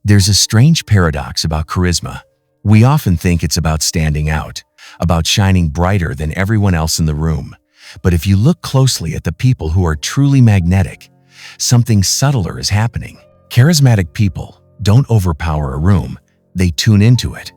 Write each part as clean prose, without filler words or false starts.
There's a strange paradox about charisma. We often think it's about standing out, about shining brighter than everyone else in the room. But if you look closely at the people who are truly magnetic, something subtler is happening. Charismatic people don't overpower a room, they tune into it.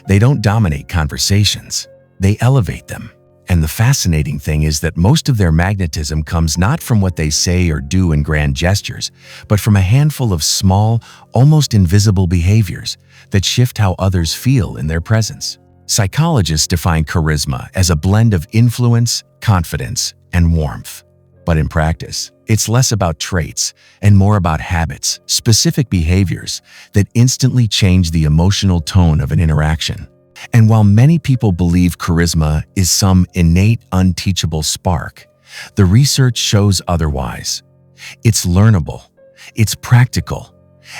They don't dominate conversations, they elevate them. And the fascinating thing is that most of their magnetism comes not from what they say or do in grand gestures, but from a handful of small, almost invisible behaviors that shift how others feel in their presence. Psychologists define charisma as a blend of influence, confidence, and warmth. But in practice, it's less about traits and more about habits, specific behaviors that instantly change the emotional tone of an interaction. And while many people believe charisma is some innate, unteachable spark, the research shows otherwise. It's learnable, it's practical,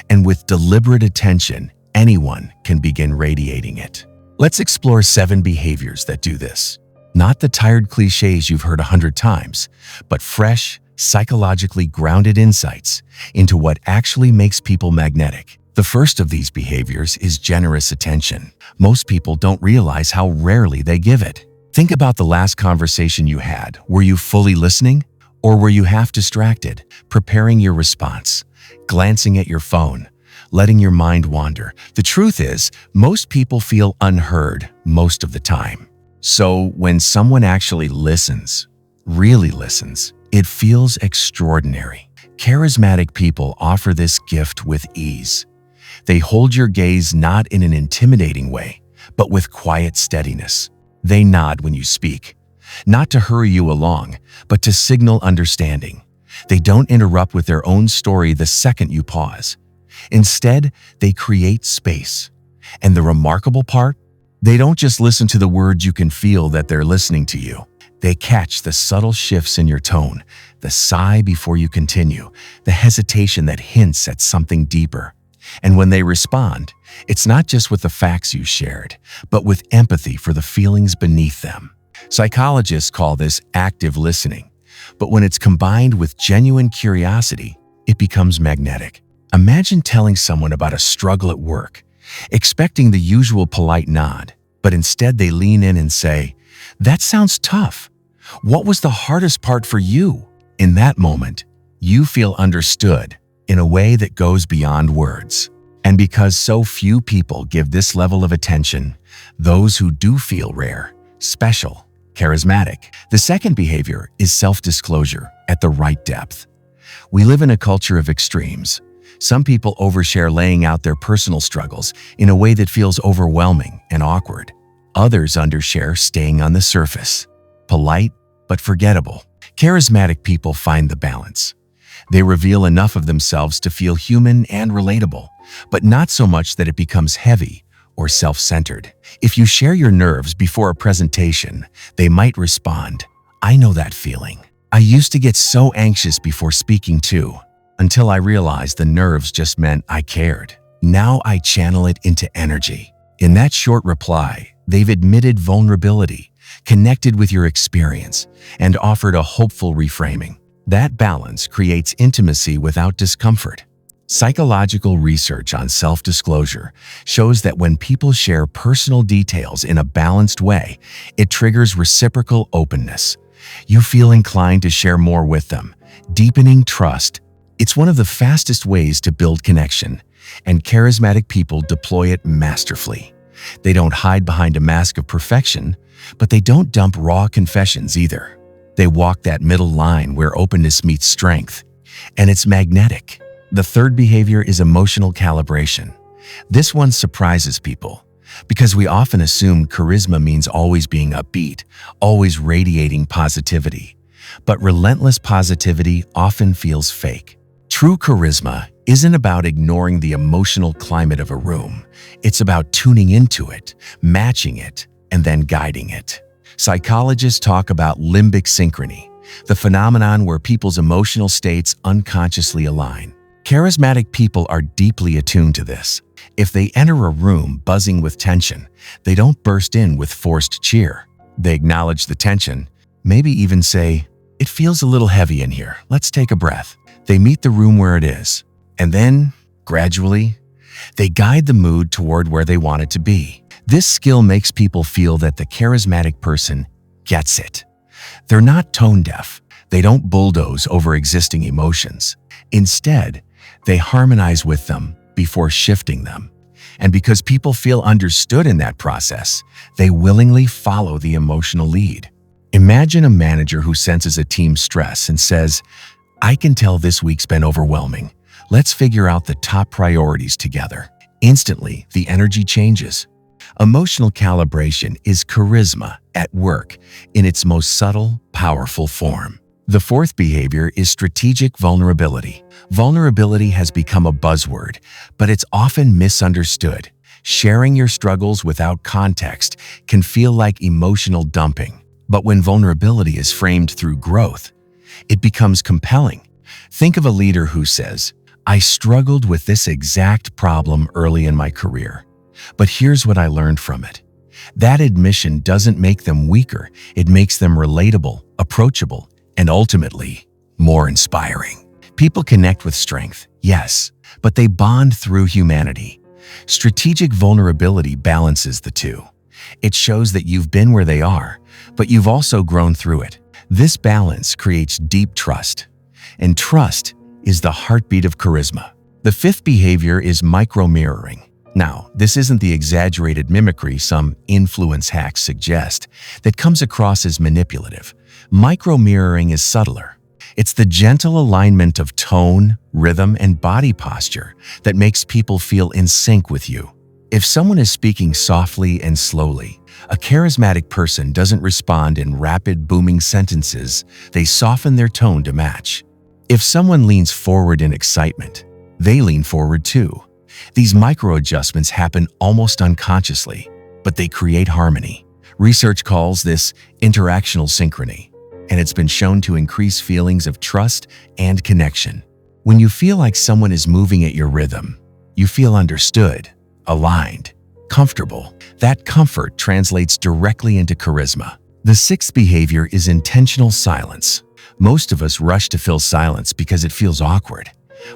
and with deliberate attention, anyone can begin radiating it. Let's explore 7 behaviors that do this. Not the tired clichés you've heard 100 times, but fresh, psychologically grounded insights into what actually makes people magnetic. The first of these behaviors is generous attention. Most people don't realize how rarely they give it. Think about the last conversation you had. Were you fully listening? Or were you half distracted, preparing your response, glancing at your phone, letting your mind wander? The truth is, most people feel unheard most of the time. So when someone actually listens, really listens, it feels extraordinary. Charismatic people offer this gift with ease. They hold your gaze not in an intimidating way, but with quiet steadiness. They nod when you speak, not to hurry you along, but to signal understanding. They don't interrupt with their own story the second you pause. Instead, they create space. And the remarkable part? They don't just listen to the words. You can feel that they're listening to you. They catch the subtle shifts in your tone, the sigh before you continue, the hesitation that hints at something deeper. And when they respond, it's not just with the facts you shared, but with empathy for the feelings beneath them. Psychologists call this active listening, but when it's combined with genuine curiosity, it becomes magnetic. Imagine telling someone about a struggle at work, expecting the usual polite nod, but instead they lean in and say, "That sounds tough. What was the hardest part for you?" In that moment, you feel understood in a way that goes beyond words. And because so few people give this level of attention, those who do feel rare, special, charismatic. The second behavior is self-disclosure at the right depth. We live in a culture of extremes. Some people overshare, laying out their personal struggles in a way that feels overwhelming and awkward. Others undershare, staying on the surface, polite but forgettable. Charismatic people find the balance. They reveal enough of themselves to feel human and relatable, but not so much that it becomes heavy or self-centered. If you share your nerves before a presentation, they might respond, "I know that feeling. I used to get so anxious before speaking too, until I realized the nerves just meant I cared. Now I channel it into energy." In that short reply, they've admitted vulnerability, connected with your experience, and offered a hopeful reframing. That balance creates intimacy without discomfort. Psychological research on self-disclosure shows that when people share personal details in a balanced way, it triggers reciprocal openness. You feel inclined to share more with them, deepening trust. It's one of the fastest ways to build connection, and charismatic people deploy it masterfully. They don't hide behind a mask of perfection, but they don't dump raw confessions either. They walk that middle line where openness meets strength, and it's magnetic. The third behavior is emotional calibration. This one surprises people because we often assume charisma means always being upbeat, always radiating positivity. But relentless positivity often feels fake. True charisma isn't about ignoring the emotional climate of a room. It's about tuning into it, matching it, and then guiding it. Psychologists talk about limbic synchrony, the phenomenon where people's emotional states unconsciously align. Charismatic people are deeply attuned to this. If they enter a room buzzing with tension, they don't burst in with forced cheer. They acknowledge the tension, maybe even say, "It feels a little heavy in here. Let's take a breath." They meet the room where it is. And then, gradually, They guide the mood toward where they want it to be. This skill makes people feel that the charismatic person gets it. They're not tone deaf. They don't bulldoze over existing emotions. Instead, they harmonize with them before shifting them. And because people feel understood in that process, they willingly follow the emotional lead. Imagine a manager who senses a team's stress and says, "I can tell this week's been overwhelming. Let's figure out the top priorities together." Instantly, the energy changes. Emotional calibration is charisma at work in its most subtle, powerful form. The fourth behavior is strategic vulnerability. Vulnerability has become a buzzword, but it's often misunderstood. Sharing your struggles without context can feel like emotional dumping. But when vulnerability is framed through growth, it becomes compelling. Think of a leader who says, "I struggled with this exact problem early in my career, but here's what I learned from it." That admission doesn't make them weaker. It makes them relatable, approachable, and ultimately, more inspiring. People connect with strength, yes, but they bond through humanity. Strategic vulnerability balances the two. It shows that you've been where they are, but you've also grown through it. This balance creates deep trust, and trust is the heartbeat of charisma. The fifth behavior is micro-mirroring. Now, this isn't the exaggerated mimicry some influence hacks suggest that comes across as manipulative. Micro-mirroring is subtler. It's the gentle alignment of tone, rhythm, and body posture that makes people feel in sync with you. If someone is speaking softly and slowly, a charismatic person doesn't respond in rapid, booming sentences. They soften their tone to match. If someone leans forward in excitement, they lean forward too. These micro-adjustments happen almost unconsciously, but they create harmony. Research calls this interactional synchrony, and it's been shown to increase feelings of trust and connection. When you feel like someone is moving at your rhythm, you feel understood, aligned, comfortable. That comfort translates directly into charisma. The sixth behavior is intentional silence. Most of us rush to fill silence because it feels awkward,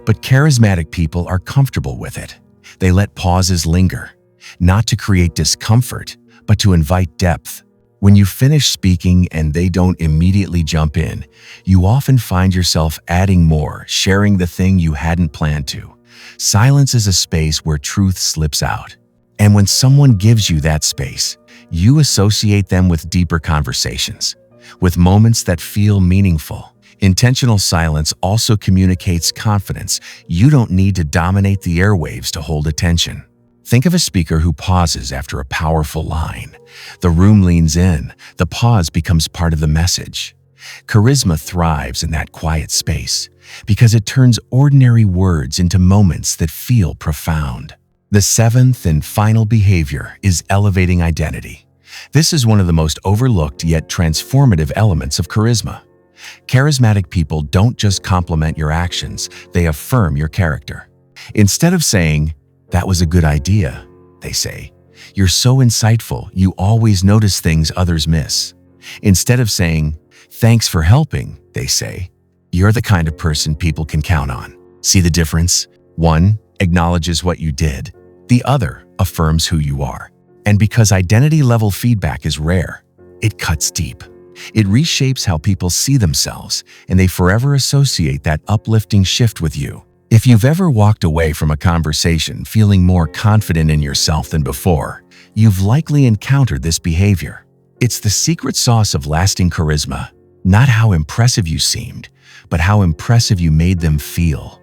but charismatic people are comfortable with it. They let pauses linger, not to create discomfort, but to invite depth. When you finish speaking and they don't immediately jump in, you often find yourself adding more, sharing the thing you hadn't planned to. Silence is a space where truth slips out. And when someone gives you that space, you associate them with deeper conversations, with moments that feel meaningful. Intentional silence also communicates confidence. You don't need to dominate the airwaves to hold attention. Think of a speaker who pauses after a powerful line. The room leans in. The pause becomes part of the message. Charisma thrives in that quiet space because it turns ordinary words into moments that feel profound. The seventh and final behavior is elevating identity. This is one of the most overlooked yet transformative elements of charisma. Charismatic people don't just compliment your actions, they affirm your character. Instead of saying, "That was a good idea," they say, "You're so insightful, you always notice things others miss." Instead of saying, "Thanks for helping," they say, "You're the kind of person people can count on." See the difference? One acknowledges what you did. The other affirms who you are. And because identity-level feedback is rare, it cuts deep. It reshapes how people see themselves, and they forever associate that uplifting shift with you. If you've ever walked away from a conversation feeling more confident in yourself than before, you've likely encountered this behavior. It's the secret sauce of lasting charisma, not how impressive you seemed, but how impressive you made them feel.